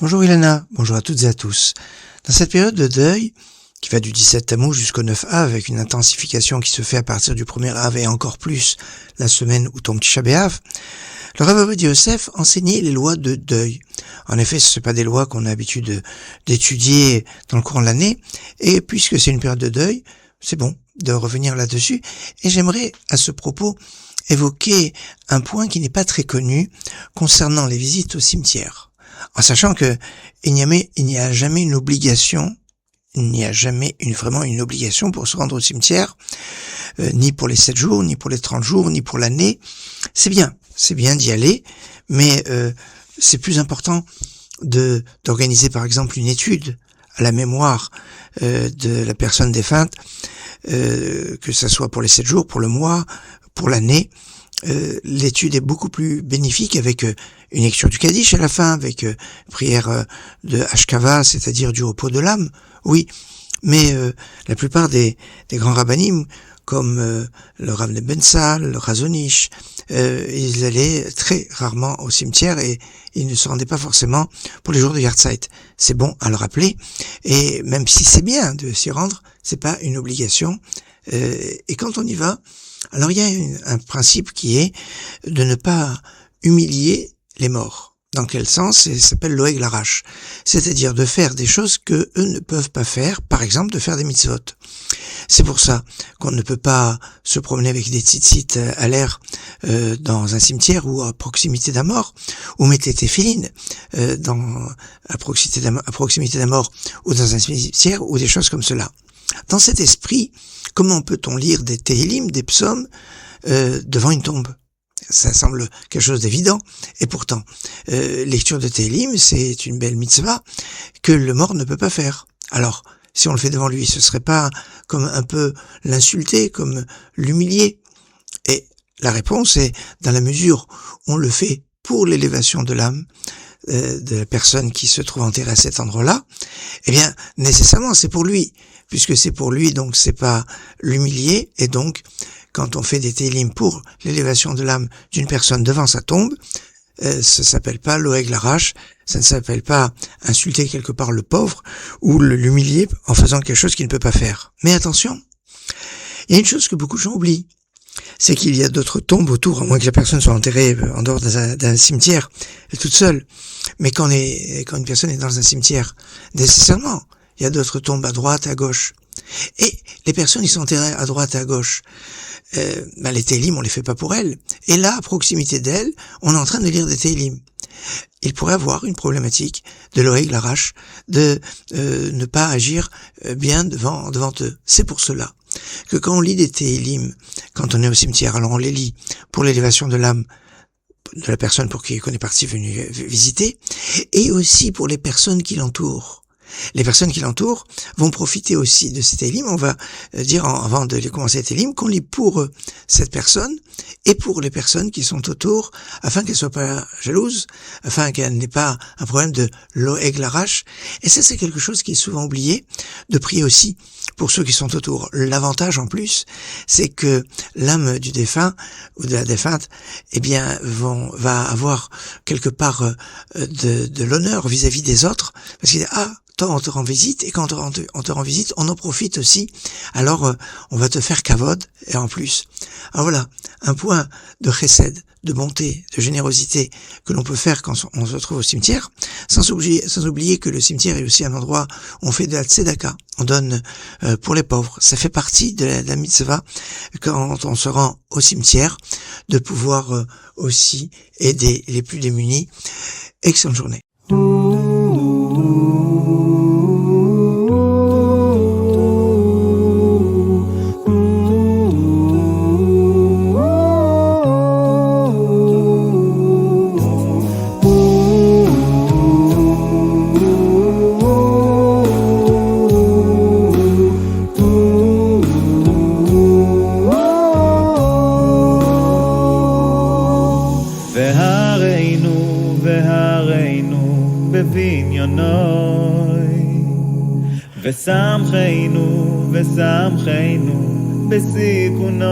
Bonjour Ilana, bonjour à toutes et à tous. Dans cette période de deuil, qui va du 17 Tammuz jusqu'au 9 Av, avec une intensification qui se fait à partir du 1er Av et encore plus la semaine où tombe Tisha B'Av, le Rav Ovadia Yosef enseignait les lois de deuil. En effet, ce ne sont pas des lois qu'on a l'habitude d'étudier dans le courant de l'année, et puisque c'est une période de deuil, c'est bon de revenir là-dessus, et j'aimerais à ce propos évoquer un point qui n'est pas très connu concernant les visites au cimetière. En sachant que il n'y a jamais une obligation, vraiment une obligation pour se rendre au cimetière, ni pour les 7 jours, ni pour les 30 jours, ni pour l'année. C'est bien d'y aller, mais c'est plus important d'organiser par exemple une étude à la mémoire de la personne défunte, que ça soit pour les 7 jours, pour le mois, pour l'année. L'étude est beaucoup plus bénéfique avec une lecture du Kaddish à la fin, avec prière de Hashkava, c'est-à-dire du repos de l'âme. Oui, mais la plupart des grands rabbanim, comme le Rav Nebensal, le Razonish, ils allaient très rarement au cimetière et ils ne se rendaient pas forcément pour les jours de Yahrzeit. C'est bon à le rappeler, et même si c'est bien de s'y rendre, c'est pas une obligation. Et quand on y va, alors il y a un principe qui est de ne pas humilier les morts. Dans quel sens? Ça s'appelle l'oeg larash, c'est-à-dire de faire des choses que eux ne peuvent pas faire, par exemple de faire des mitzvot. C'est pour ça qu'on ne peut pas se promener avec des tzitzit à l'air dans un cimetière ou à proximité d'un mort, ou mettre les téphilines à proximité d'un mort ou dans un cimetière, ou des choses comme cela. Dans cet esprit, comment peut-on lire des Tehillim, des psaumes, devant une tombe? Ça semble quelque chose d'évident, et pourtant, lecture de Tehillim, c'est une belle mitzvah que le mort ne peut pas faire. Alors, si on le fait devant lui, ce serait pas comme un peu l'insulter, comme l'humilier? Et la réponse est, dans la mesure où on le fait pour l'élévation de l'âme, de la personne qui se trouve enterrée à cet endroit-là, eh bien, nécessairement, c'est pour lui. Puisque c'est pour lui, donc c'est pas l'humilier, et donc, quand on fait des télim pour l'élévation de l'âme d'une personne devant sa tombe, ça s'appelle pas l'oeg larash, ça ne s'appelle pas insulter quelque part le pauvre, ou l'humilier en faisant quelque chose qu'il ne peut pas faire. Mais attention, il y a une chose que beaucoup de gens oublient, c'est qu'il y a d'autres tombes autour, à moins que la personne soit enterrée en dehors d'un cimetière, toute seule. Mais quand une personne est dans un cimetière, nécessairement, il y a d'autres tombes à droite, à gauche. Et les personnes, ils sont enterrées à droite et à gauche. Les Tehillim, on les fait pas pour elles. Et là, à proximité d'elles, on est en train de lire des Tehillim. Il pourrait avoir une problématique de l'oeg larash, de ne pas agir bien devant eux. C'est pour cela que quand on lit des Tehillim, quand on est au cimetière, alors on les lit pour l'élévation de l'âme de la personne pour qui on est parti venu visiter, et aussi pour les personnes qui l'entourent. Les personnes qui l'entourent vont profiter aussi de ces télim. On va dire, avant de les commencer les télim, qu'on lit pour cette personne et pour les personnes qui sont autour, afin qu'elles soient pas jalouses, afin qu'elles n'aient pas un problème de l'oeg larash. Et ça, c'est quelque chose qui est souvent oublié, de prier aussi pour ceux qui sont autour. L'avantage en plus, c'est que l'âme du défunt ou de la défunte, eh bien, va avoir quelque part de l'honneur vis-à-vis des autres, parce qu'il dit, on te rend visite, et quand on te rend visite, on en profite aussi. Alors, on va te faire kavod, et en plus. Alors voilà, un point de chesed, de bonté, de générosité que l'on peut faire quand on se trouve au cimetière, sans oublier que le cimetière est aussi un endroit où on fait de la tzedaka. On donne pour les pauvres. Ça fait partie de la mitzvah, quand on se rend au cimetière, de pouvoir aussi aider les plus démunis. Excellente journée. ושמחנו בסיכונוי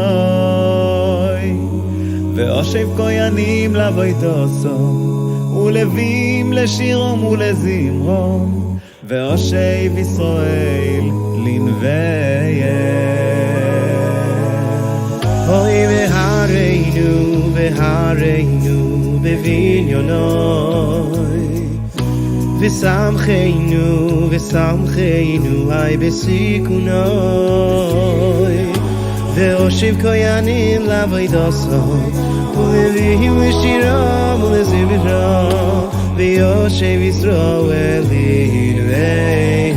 ואושיב כהנים לבית עושו ולווים לשירם ולזמרם ואושיב ישראל לנוויהם. אוי והרינו בבניונוי ושמחנו היי בסיכונוי ואושיב כהנים לעבודתו ולווים לשירם ולזמרם ויושב ישראל לנוויהם.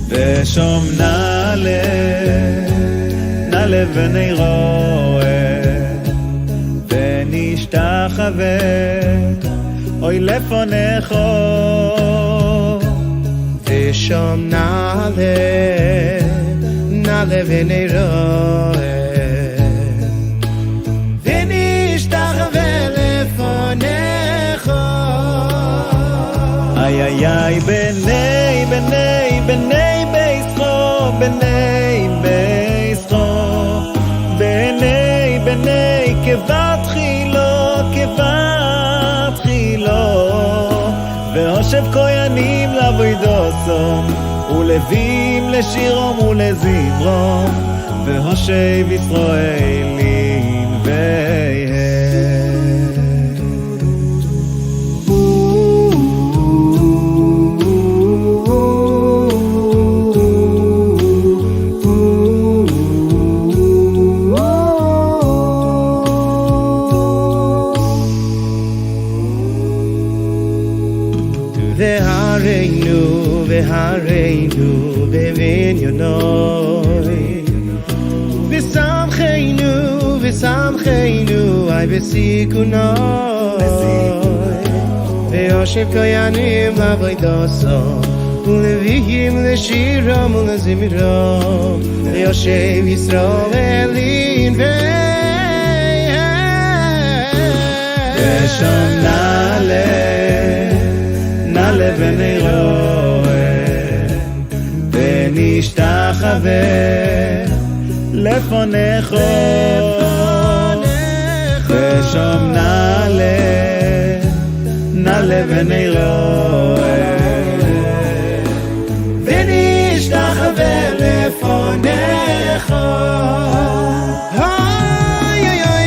ושום נעלה ונרואה ונשתחווה אוי לפניך. ושום נעלה ונרואה ונשתחווה לפניך. איי איי איי בני ביסחו בני כבתחילו והושב כהנים לעבודתו ולווים לשירם ולזמרם והושב ישראל לנוויהם. והרינו בבניונוי ושמחנו היי בסיכונוי ויושב כהנים לעבודתו ולווים לשירם ולזמרם ויושב ישראל לנוויהם. ושום נעלה ונרואה ונשתחווה לפניך. ושום נעלה ונרואה ונשתחווה לפניך. אוי אוי אוי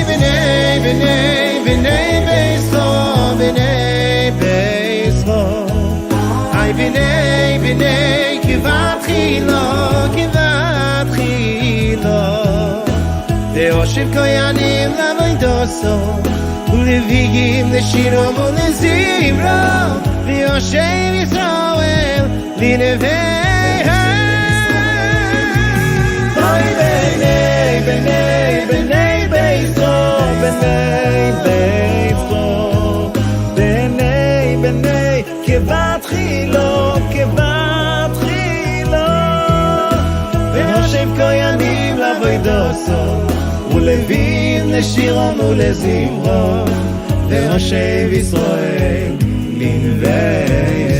בני ביסחו היי בני כבתחילו ואושיב כהנים לעבודתו ולווים לשירם ולזמרם ויושב ישראל לנוויהם. אוי בני ביסחו בני כבתחילו ואושיב כהנים לעבודתו ולווים לשירם ולזמרם והושב ישראל לנוויהם.